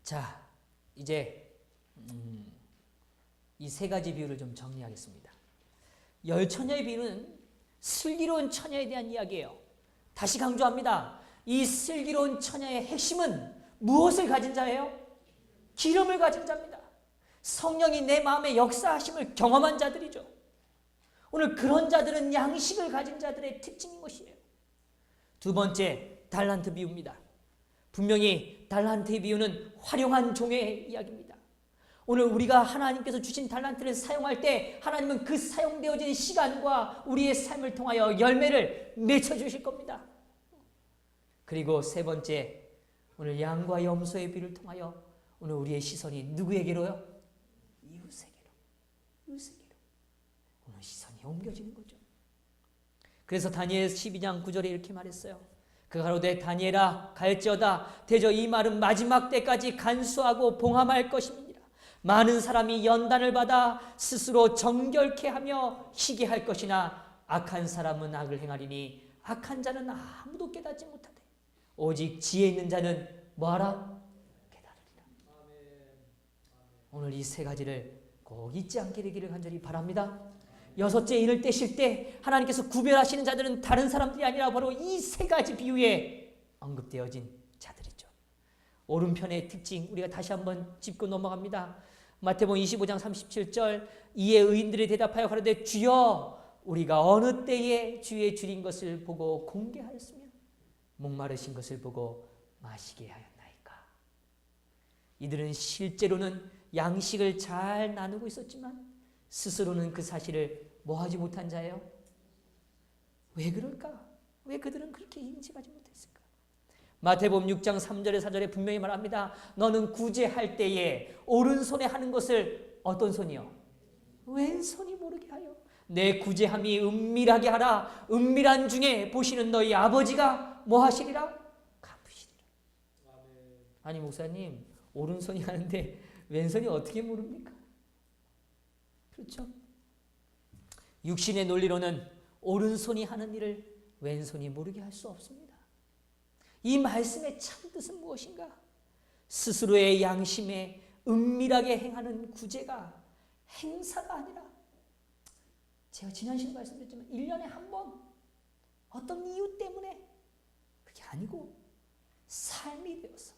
자, 이제 이 세 가지 비유를 좀 정리하겠습니다. 열 처녀의 비유는 슬기로운 처녀에 대한 이야기예요. 다시 강조합니다. 이 슬기로운 처녀의 핵심은 무엇을 가진 자예요? 기름을 가진 자입니다. 성령이 내 마음에 역사하심을 경험한 자들이죠. 오늘 그런 자들은 양식을 가진 자들의 특징인 것이에요. 두 번째, 달란트 비유입니다. 분명히 달란트의 비유는 활용한 종의 이야기입니다. 오늘 우리가 하나님께서 주신 달란트를 사용할 때 하나님은 그 사용되어진 시간과 우리의 삶을 통하여 열매를 맺혀주실 겁니다. 그리고 세 번째, 오늘 양과 염소의 비유를 통하여 오늘 우리의 시선이 누구에게로요? 이웃에게로. 오늘 시선이 옮겨지는 거죠. 그래서 다니엘 12장 9절에 이렇게 말했어요. 그가 가로되 다니엘아 갈지어다 대저 이 말은 마지막 때까지 간수하고 봉함할 것입니다. 많은 사람이 연단을 받아 스스로 정결케 하며 희게 할 것이나 악한 사람은 악을 행하리니 악한 자는 아무도 깨닫지 못하되 오직 지혜 있는 자는 뭐하라? 깨달으리라. 오늘 이 세 가지를 꼭 잊지 않게 되기를 간절히 바랍니다. 여섯째, 인을 떼실 때 하나님께서 구별하시는 자들은 다른 사람들이 아니라 바로 이 세 가지 비유에 언급되어진 자들이죠. 오른편의 특징 우리가 다시 한번 짚고 넘어갑니다. 마태복음 25장 37절 이에 의인들이 대답하여 가로되 주여 우리가 어느 때에 주의 줄인 것을 보고 공개하였으며 목마르신 것을 보고 마시게 하였나이까. 이들은 실제로는 양식을 잘 나누고 있었지만 스스로는 그 사실을 뭐하지 못한 자예요? 왜 그럴까? 왜 그들은 그렇게 인식하지 못했을까? 마태복음 6장 3절에 4절에 분명히 말합니다. 너는 구제할 때에 오른손에 하는 것을 어떤 손이요? 왼손이 모르게 하여 내 구제함이 은밀하게 하라. 은밀한 중에 보시는 너희 아버지가 뭐 하시리라? 갚으시리라. 아니 목사님 오른손이 하는데 왼손이 어떻게 모릅니까? 그렇죠? 육신의 논리로는 오른손이 하는 일을 왼손이 모르게 할 수 없습니다. 이 말씀의 참뜻은 무엇인가? 스스로의 양심에 은밀하게 행하는 구제가 행사가 아니라 제가 지난 시간에 말씀드렸지만 1년에 한 번 어떤 이유 때문에 그게 아니고 삶이 되어서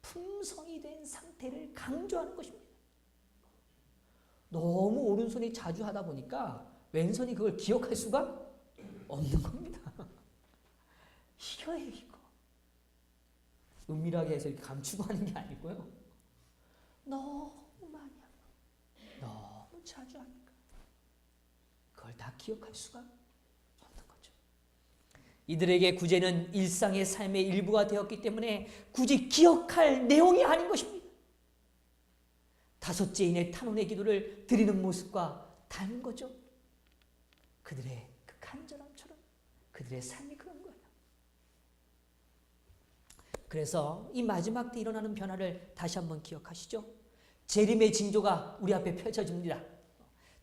품성이 된 상태를 강조하는 것입니다. 너무 오른손이 자주 하다 보니까 왼손이 그걸 기억할 수가 없는 겁니다. 이거예요, 이거. 은밀하게 해서 이렇게 감추고 하는 게 아니고요. 너무 많이 하고 너무 자주 하니까 그걸 다 기억할 수가 없는 거죠. 이들에게 구제는 일상의 삶의 일부가 되었기 때문에 굳이 기억할 내용이 아닌 것입니다. 다섯째인의 탄원의 기도를 드리는 모습과 닮은 거죠. 그들의 그 간절함처럼 그들의 삶이 그런 거예요. 그래서 이 마지막 때 일어나는 변화를 다시 한번 기억하시죠. 재림의 징조가 우리 앞에 펼쳐집니다.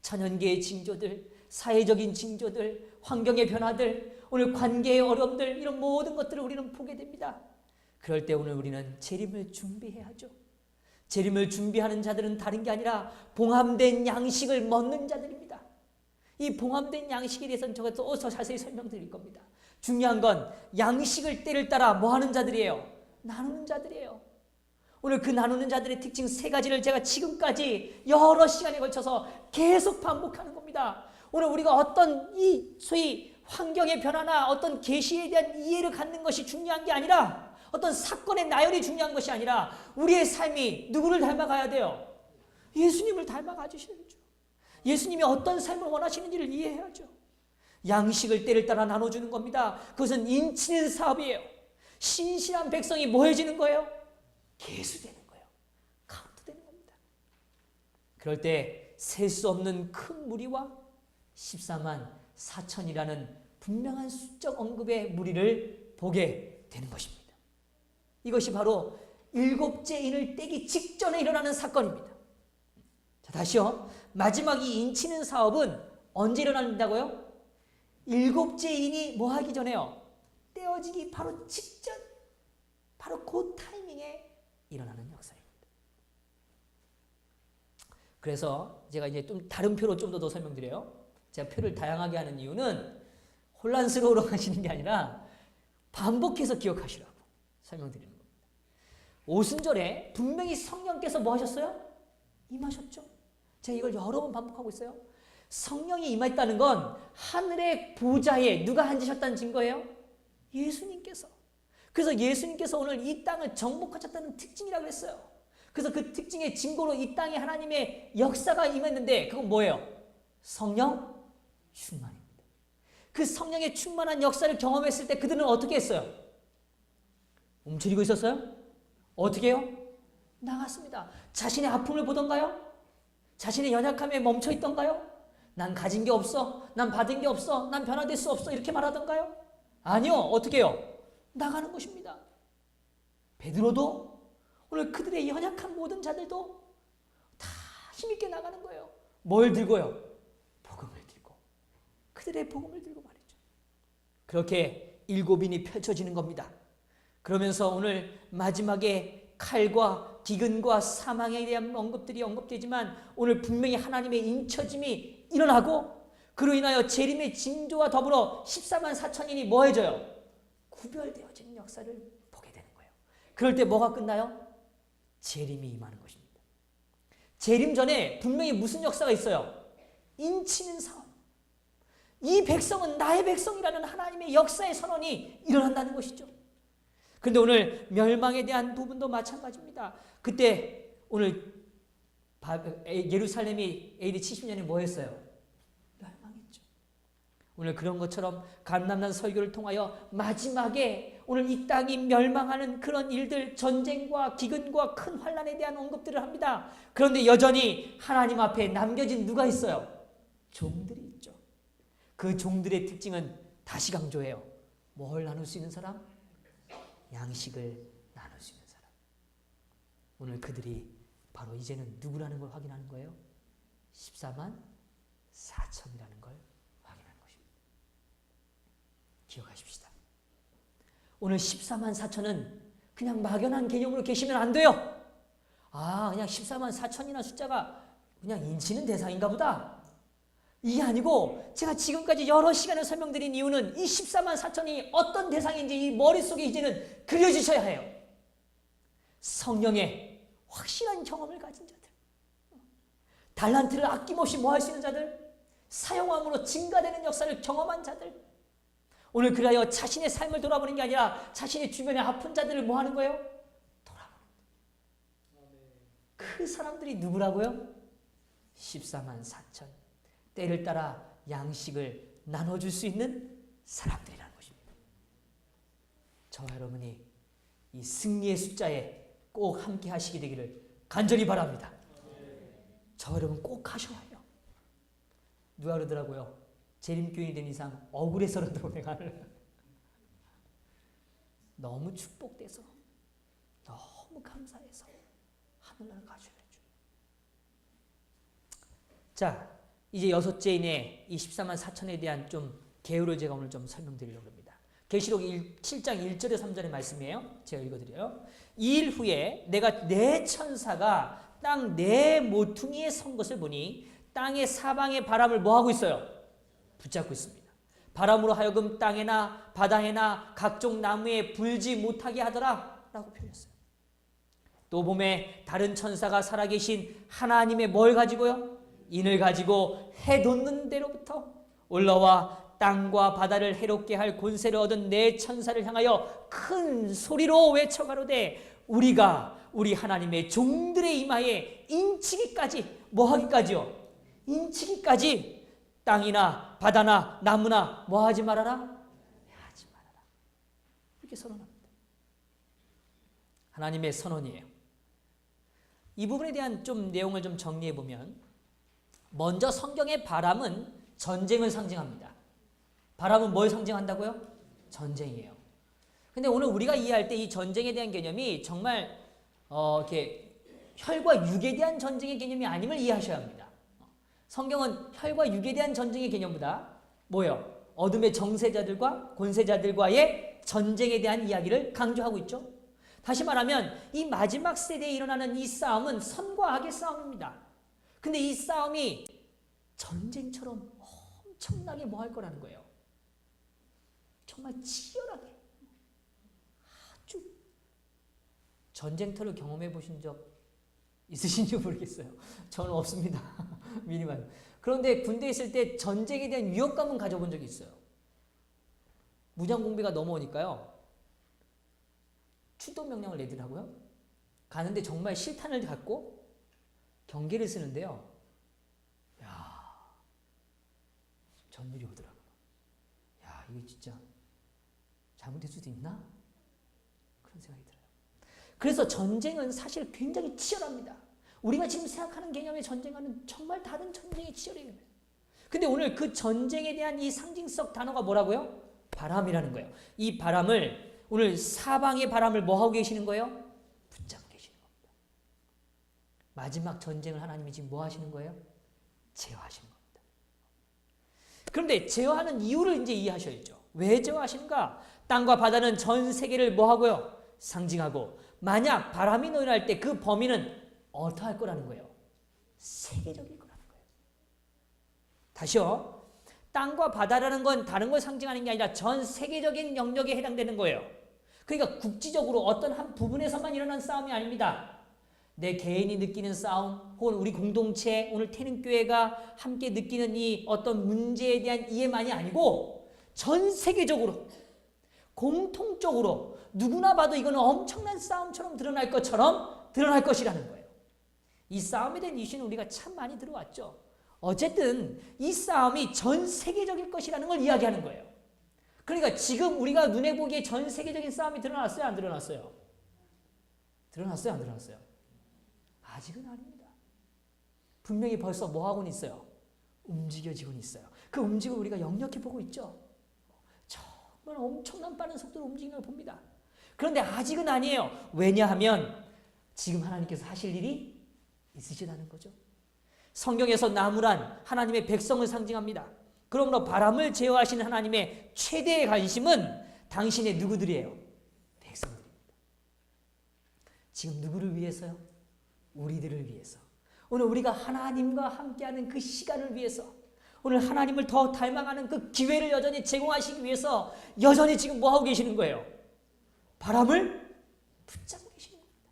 천연계의 징조들, 사회적인 징조들, 환경의 변화들, 오늘 관계의 어려움들 이런 모든 것들을 우리는 보게 됩니다. 그럴 때 오늘 우리는 재림을 준비해야 하죠. 재림을 준비하는 자들은 다른 게 아니라 봉함된 양식을 먹는 자들입니다. 이 봉함된 양식에 대해서는 제가 또 자세히 설명드릴 겁니다. 중요한 건 양식을 때를 따라 뭐 하는 자들이에요? 나누는 자들이에요. 오늘 그 나누는 자들의 특징 세 가지를 제가 지금까지 여러 시간에 걸쳐서 계속 반복하는 겁니다. 오늘 우리가 어떤 이 소위 환경의 변화나 어떤 계시에 대한 이해를 갖는 것이 중요한 게 아니라 어떤 사건의 나열이 중요한 것이 아니라 우리의 삶이 누구를 닮아가야 돼요? 예수님을 닮아가 주셔야죠. 예수님이 어떤 삶을 원하시는지를 이해해야죠. 양식을 때를 따라 나눠주는 겁니다. 그것은 인치는 사업이에요. 신실한 백성이 뭐 해지는 거예요? 계수되는 거예요. 카운트되는 겁니다. 그럴 때 셀 수 없는 큰 무리와 14만 4천이라는 분명한 수적 언급의 무리를 보게 되는 것입니다. 이것이 바로 일곱째 인을 떼기 직전에 일어나는 사건입니다. 자, 다시요. 마지막 이 인치는 사업은 언제 일어난다고요? 일곱째 인이 뭐 하기 전에요? 떼어지기 바로 직전, 바로 그 타이밍에 일어나는 역사입니다. 그래서 제가 이제 좀 다른 표로 좀 더 설명드려요. 제가 표를 다양하게 하는 이유는 혼란스러우러 가시는 게 아니라 반복해서 기억하시라고 설명드리는 겁니다. 오순절에 분명히 성령께서 뭐 하셨어요? 임하셨죠. 제가 이걸 여러 번 반복하고 있어요. 성령이 임했다는 건 하늘의 보좌에 누가 앉으셨다는 증거예요? 예수님께서. 그래서 예수님께서 오늘 이 땅을 정복하셨다는 특징이라고 했어요. 그래서 그 특징의 증거로 이 땅에 하나님의 역사가 임했는데 그건 뭐예요? 성령 충만입니다. 그 성령의 충만한 역사를 경험했을 때 그들은 어떻게 했어요? 움츠리고 있었어요? 어떻게 해요? 나갔습니다. 자신의 아픔을 보던가요? 자신의 연약함에 멈춰 있던가요? 난 가진 게 없어. 난 받은 게 없어. 난 변화될 수 없어. 이렇게 말하던가요? 아니요. 어떻게 해요? 나가는 것입니다. 베드로도 오늘 그들의 연약한 모든 자들도 다 힘있게 나가는 거예요. 뭘 들고요? 복음을 들고. 그들의 복음을 들고 말이죠. 그렇게 일곱인이 펼쳐지는 겁니다. 그러면서 오늘 마지막에 칼과 기근과 사망에 대한 언급들이 언급되지만 오늘 분명히 하나님의 인쳐짐이 일어나고 그로 인하여 재림의 징조와 더불어 14만 4천인이 뭐 해져요? 구별되어지는 역사를 보게 되는 거예요. 그럴 때 뭐가 끝나요? 재림이 임하는 것입니다. 재림 전에 분명히 무슨 역사가 있어요? 인치는 사업. 이 백성은 나의 백성이라는 하나님의 역사의 선언이 일어난다는 것이죠. 그런데 오늘 멸망에 대한 부분도 마찬가지입니다. 그때 오늘 예루살렘이 AD 70년에 뭐 했어요? 멸망했죠. 오늘 그런 것처럼 감람난 설교를 통하여 마지막에 오늘 이 땅이 멸망하는 그런 일들, 전쟁과 기근과 큰 환난에 대한 언급들을 합니다. 그런데 여전히 하나님 앞에 남겨진 누가 있어요? 종들이 있죠. 그 종들의 특징은 다시 강조해요. 뭘 나눌 수 있는 사람? 양식을 나눌 수 있는 사람. 오늘 그들이 바로 이제는 누구라는 걸 확인하는 거예요? 14만 4천이라는 걸 확인하는 것입니다. 기억하십시다. 오늘 14만 4천은 그냥 막연한 개념으로 계시면 안 돼요. 그냥 14만 4천이라는 숫자가 그냥 인치는 대상인가 보다. 이게 아니고 제가 지금까지 여러 시간을 설명드린 이유는 이 14만 4천이 어떤 대상인지 이 머릿속에 이제는 그려지셔야 해요. 성령의 확실한 경험을 가진 자들, 달란트를 아낌없이 뭐 할 수 있는 자들, 사용함으로 증가되는 역사를 경험한 자들, 오늘 그리하여 자신의 삶을 돌아보는 게 아니라 자신의 주변의 아픈 자들을 뭐 하는 거예요? 돌아보는. 그 사람들이 누구라고요? 14만 4천. 때를 따라 양식을 나눠줄 수 있는 사람들이라는 것입니다. 저와 여러분이 이 승리의 숫자에 꼭 함께 하시게 되기를 간절히 바랍니다. 저와 여러분 꼭 하셔야 해요. 누가 그러더라고요. 재림교인이 된 이상 억울해서라도 내가 너무 축복돼서 너무 감사해서 하늘나라 가셔야죠. 자, 이제 여섯째 인의 이 14만 4천에 대한 좀 개요를 제가 오늘 좀 설명드리려고 합니다. 계시록 7장 1절에 3절의 말씀이에요. 제가 읽어드려요. 이 일 후에 내가 네 천사가 땅 네 모퉁이에 선 것을 보니 땅의 사방의 바람을 뭐하고 있어요? 붙잡고 있습니다. 바람으로 하여금 땅에나 바다에나 각종 나무에 불지 못하게 하더라 라고 표현했어요. 또 봄에 다른 천사가 살아계신 하나님의 뭘 가지고요? 인을 가지고 해 돋는 데로부터 올라와 땅과 바다를 해롭게 할 권세를 얻은 네 천사를 향하여 큰 소리로 외쳐가로되 우리가 우리 하나님의 종들의 이마에 인치기까지 뭐하기까지요? 인치기까지 땅이나 바다나 나무나 뭐하지 말아라? 하지 말아라. 이렇게 선언합니다. 하나님의 선언이에요. 이 부분에 대한 좀 내용을 좀 정리해 보면 먼저 성경의 바람은 전쟁을 상징합니다. 바람은 뭘 상징한다고요? 전쟁이에요. 근데 오늘 우리가 이해할 때 이 전쟁에 대한 개념이 정말 이렇게 혈과 육에 대한 전쟁의 개념이 아님을 이해하셔야 합니다. 성경은 혈과 육에 대한 전쟁의 개념보다 뭐예요? 어둠의 정세자들과 권세자들과의 전쟁에 대한 이야기를 강조하고 있죠. 다시 말하면 이 마지막 세대에 일어나는 이 싸움은 선과 악의 싸움입니다. 근데 이 싸움이 전쟁처럼 엄청나게 뭐 할 거라는 거예요. 정말 치열하게. 아주 전쟁터를 경험해 보신 적 있으신지 모르겠어요. 저는 없습니다. 미리 말. 그런데 군대에 있을 때 전쟁에 대한 위협감은 가져본 적이 있어요. 무장공비가 넘어오니까요. 출동 명령을 내더라고요. 가는데 정말 실탄을 갖고 경계를 쓰는데요. 야, 전율이 오더라고요. 야, 이게 진짜 잘못될 수도 있나? 그런 생각이 들어요. 그래서 전쟁은 사실 굉장히 치열합니다. 우리가 지금 생각하는 개념의 전쟁과는 정말 다른 전쟁의 치열해요. 근데 오늘 그 전쟁에 대한 이 상징성 단어가 뭐라고요? 바람이라는 거예요. 이 바람을 오늘 사방의 바람을 뭐 하고 계시는 거예요? 붙잡고 계시는 겁니다. 마지막 전쟁을 하나님이 지금 뭐 하시는 거예요? 제어하시는 겁니다. 그런데 제어하는 이유를 이제 이해하셔야죠. 왜 제어하시는가? 땅과 바다는 전 세계를 뭐 하고요? 상징하고 만약 바람이 일어날 때 그 범위는 어떠할 거라는 거예요? 세계적일 거라는 거예요. 다시요. 땅과 바다라는 건 다른 걸 상징하는 게 아니라 전 세계적인 영역에 해당되는 거예요. 그러니까 국지적으로 어떤 한 부분에서만 일어난 싸움이 아닙니다. 내 개인이 느끼는 싸움 혹은 우리 공동체 오늘 태능교회가 함께 느끼는 이 어떤 문제에 대한 이해만이 아니고 전 세계적으로 공통적으로 누구나 봐도 이거는 엄청난 싸움처럼 드러날 것처럼 드러날 것이라는 거예요. 이 싸움에 대한 이슈는 우리가 참 많이 들어왔죠. 어쨌든 이 싸움이 전 세계적일 것이라는 걸 이야기하는 거예요. 그러니까 지금 우리가 눈에 보기에 전 세계적인 싸움이 드러났어요? 안 드러났어요? 드러났어요? 안 드러났어요? 아직은 아닙니다. 분명히 벌써 뭐 하고는 있어요? 움직여지고는 있어요. 그 움직임을 우리가 역력히 보고 있죠. 정말 엄청난 빠른 속도로 움직이는 걸 봅니다. 그런데 아직은 아니에요. 왜냐하면 지금 하나님께서 하실 일이 있으시다는 거죠. 성경에서 나무란 하나님의 백성을 상징합니다. 그러므로 바람을 제어하시는 하나님의 최대의 관심은 당신의 누구들이에요? 백성들입니다. 지금 누구를 위해서요? 우리들을 위해서. 오늘 우리가 하나님과 함께하는 그 시간을 위해서 오늘 하나님을 더 닮아가는 그 기회를 여전히 제공하시기 위해서 여전히 지금 뭐 하고 계시는 거예요? 바람을 붙잡고 계시는 겁니다.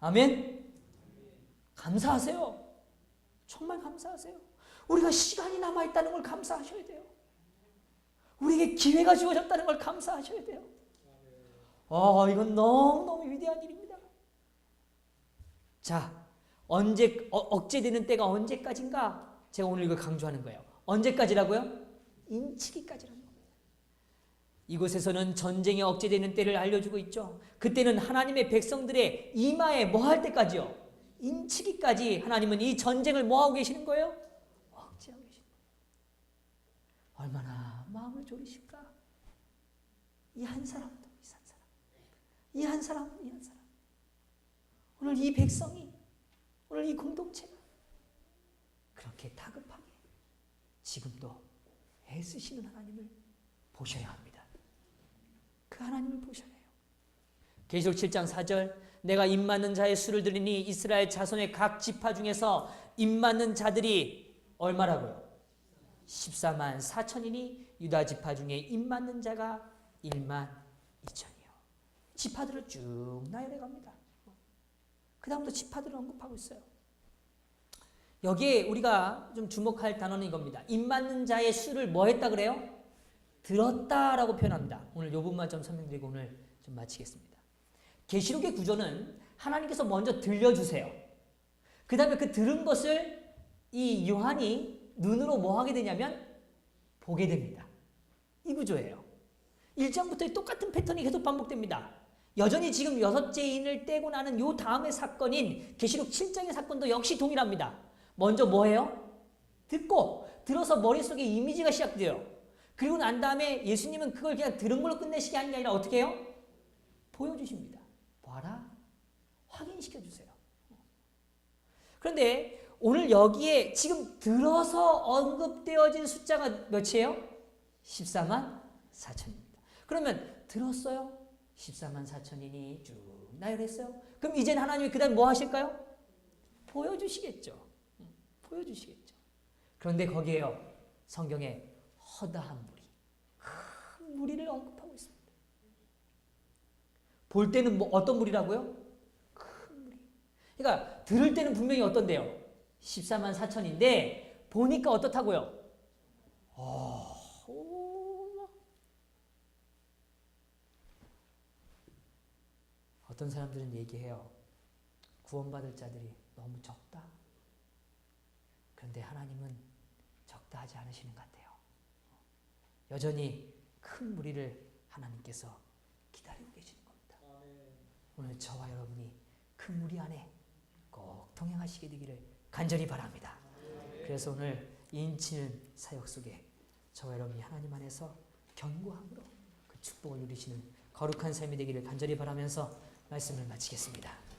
아멘? 감사하세요. 정말 감사하세요. 우리가 시간이 남아있다는 걸 감사하셔야 돼요. 우리에게 기회가 주어졌다는 걸 감사하셔야 돼요. 이건 너무너무 위대한 일입니다. 자, 억제되는 때가 언제까지인가? 제가 오늘 이걸 강조하는 거예요. 언제까지라고요? 인치기까지라는 겁니다. 이곳에서는 전쟁이 억제되는 때를 알려주고 있죠. 그때는 하나님의 백성들의 이마에 뭐 할 때까지요? 인치기까지 하나님은 이 전쟁을 뭐 하고 계시는 거예요? 억제하고 계시는 거예요. 얼마나 마음을 졸이실까? 이 한 사람도 이 한 사람. 오늘 이 백성이 오늘 이 공동체가 그렇게 다급하게 지금도 애쓰시는 하나님을 보셔야 합니다. 그 하나님을 보셔야 해요. 계시록 7장 4절 내가 입맞는 자의 수를 들으니 이스라엘 자손의 각 지파 중에서 입맞는 자들이 얼마라고요? 14만 4천이니 유다 지파 중에 입맞는 자가 1만 2천이요. 지파들을 쭉 나열해 갑니다. 그 다음부터 지파들을 언급하고 있어요. 여기에 우리가 좀 주목할 단어는 이겁니다. 입맞는 자의 수를 뭐 했다 그래요? 들었다라고 표현합니다. 오늘 이 부분만 좀 설명드리고 오늘 좀 마치겠습니다. 계시록의 구조는 하나님께서 먼저 들려주세요. 그 다음에 그 들은 것을 이 요한이 눈으로 뭐 하게 되냐면 보게 됩니다. 이 구조예요. 1장부터 똑같은 패턴이 계속 반복됩니다. 여전히 지금 6째 인을 떼고 나는 요 다음의 사건인 계시록 7장의 사건도 역시 동일합니다. 먼저 뭐 해요? 듣고 들어서 머릿속에 이미지가 시작돼요. 그리고 난 다음에 예수님은 그걸 그냥 들은 걸로 끝내시게 하는 게 아니라 어떻게 해요? 보여주십니다. 봐라. 확인시켜 주세요. 그런데 오늘 여기에 지금 들어서 언급되어진 숫자가 몇이에요? 14만 4천입니다. 그러면 들었어요? 14만 4천이니 쭉 나열했어요? 그럼 이제는 하나님이 그 다음 뭐 하실까요? 보여주시겠죠. 보여주시겠죠. 그런데 거기에요. 성경에 허다한 무리, 큰 무리를 언급하고 있습니다. 볼 때는 뭐 어떤 무리라고요? 큰 무리. 그러니까 들을 때는 분명히 어떤데요? 14만 4천인데 보니까 어떻다고요? 어떤 사람들은 얘기해요. 구원받을 자들이 너무 적다. 그런데 하나님은 적다 하지 않으시는 것 같아요. 여전히 큰 무리를 하나님께서 기다리고 계시는 겁니다. 오늘 저와 여러분이 큰 무리 안에 꼭 동행하시게 되기를 간절히 바랍니다. 그래서 오늘 인치는 사역 속에 저와 여러분이 하나님 안에서 견고함으로 그 축복을 누리시는 거룩한 삶이 되기를 간절히 바라면서 말씀을 마치겠습니다.